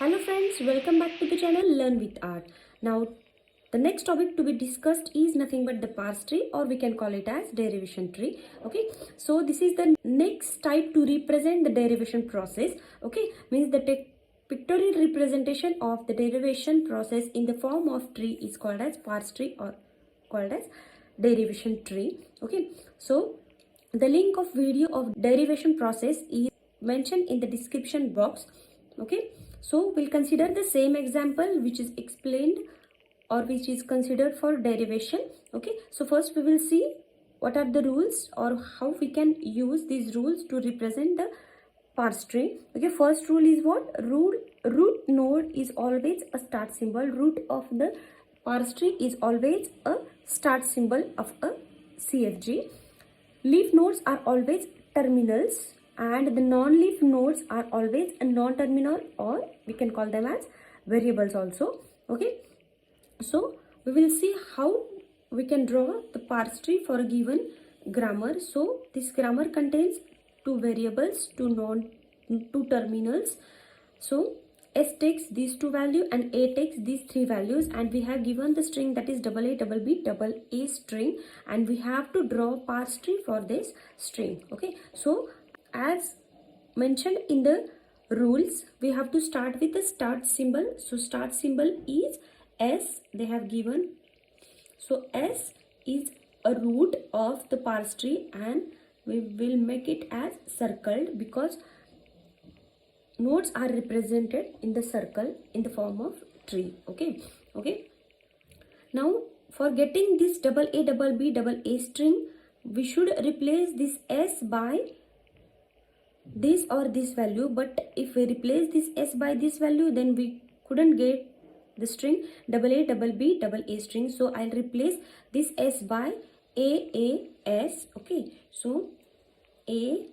Hello friends, welcome back to the channel Learn with Art. Now the next topic to be discussed is nothing but the parse tree, or we can call it as derivation tree. Okay, so this is the next type to represent the derivation process. Okay, means the pictorial representation of the derivation process in the form of tree is called as parse tree or called as derivation tree. Okay, so the link of video of derivation process is mentioned in the description box. Okay, so we'll consider the same example which is explained or which is considered for derivation. Okay, so first we will see what are the rules or how we can use these rules to represent the parse tree. Okay, first rule is what? Root node is always a start symbol. Root of the parse tree is always a start symbol of a CFG. Leaf nodes are always terminals, and the non-leaf nodes are always a non-terminal, or we can call them as variables also. Okay, so we will see how we can draw the parse tree for a given grammar. So this grammar contains two variables, two terminals. So S takes these two values and A takes these three values, and we have given the string that is AA string, and we have to draw parse tree for this string. Okay, so as mentioned in the rules, we have to start with the start symbol. So start symbol is S, they have given. So S is a root of the parse tree, and we will make it as circled because nodes are represented in the circle in the form of tree. Okay, now for getting this AA string, we should replace this S by this or this value, but if we replace this S by this value, then we couldn't get the string AA string. So I'll replace this S by AAS. Okay, so AAS.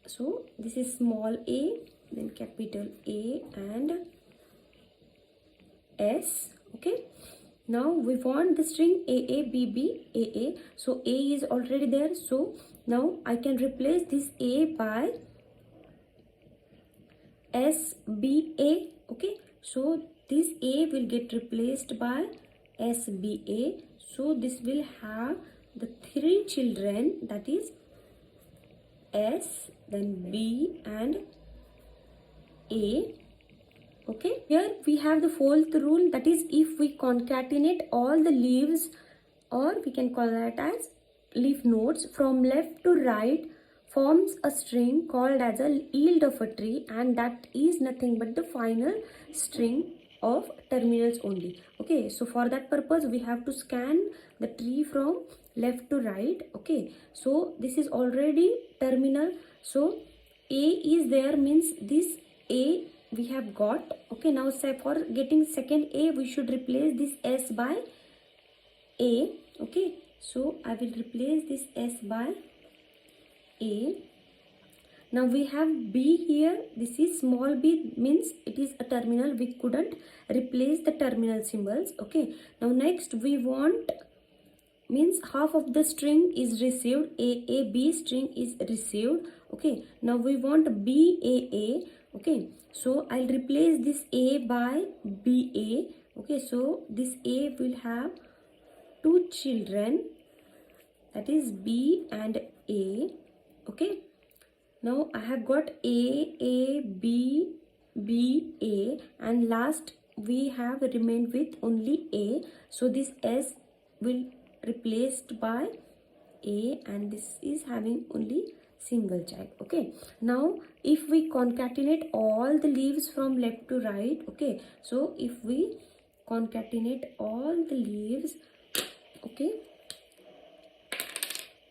So this is small a, then capital A and S. Okay, now we want the string AA. So A is already there, so now I can replace this A by SBA. Okay, so this A will get replaced by SBA. So this will have the three children, that is S, then B and A. Okay, here we have the fourth rule, that is if we concatenate all the leaves, or we can call that as leaf nodes, from left to right forms a string called as a yield of a tree, and that is nothing but the final string of terminals only. Okay, so for that purpose we have to scan the tree from left to right. Okay, so this is already terminal, so A is there, means this A we have got. Okay, now say for getting second A, we should replace this S by A. Okay, so I will replace this S by A. Now we have B here. This is small b, means it is a terminal. We couldn't replace the terminal symbols. Okay, now next we want, means half of the string is received, AAB string is received. Okay, now we want BAA. Okay, so I'll replace this A by BA. Okay, so this A will have two children, that is B and A. Okay, now I have got A, B, B, A, and last we have remained with only A. So this S will replaced by A, and this is having only single child. Okay, now if we concatenate all the leaves from left to right, okay, so if we concatenate all the leaves, okay,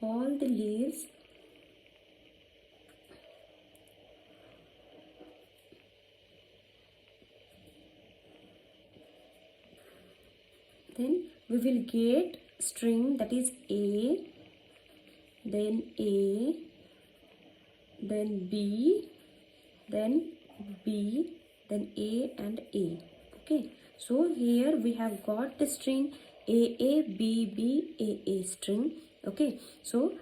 all the leaves, then we will get string that is A, then A, then B, then B, then A and A. Okay, so here we have got the string AA, BB, AA string. Okay, so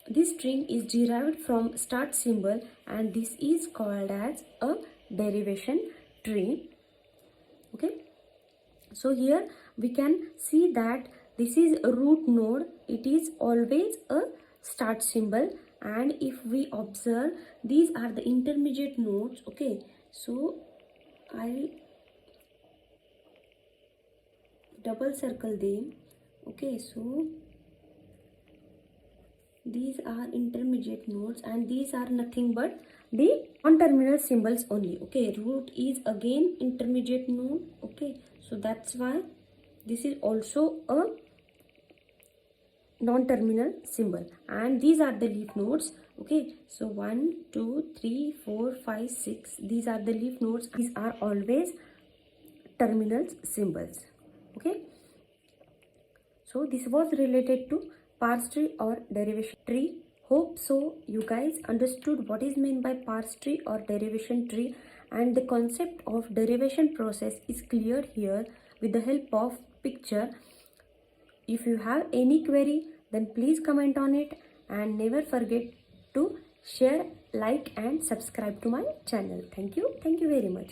this string is derived from start symbol, and this is called as a derivation tree. Okay, so here we can see that this is a root node. It is always a start symbol, and if we observe, these are the intermediate nodes. Okay, so I double circle them. Okay, so these are intermediate nodes, and these are nothing but the non-terminal symbols only. Okay, root is again intermediate node. Okay, so that's why this is also a non-terminal symbol, and these are the leaf nodes. Okay, so 1 2 3 4 5 6, these are the leaf nodes. These are always terminal symbols. Okay, so this was related to parse tree or derivation tree. Hope so you guys understood what is meant by parse tree or derivation tree, and the concept of derivation process is clear here with the help of picture. If you have any query, then please comment on it, and never forget to share, like and subscribe to my channel. Thank you very much.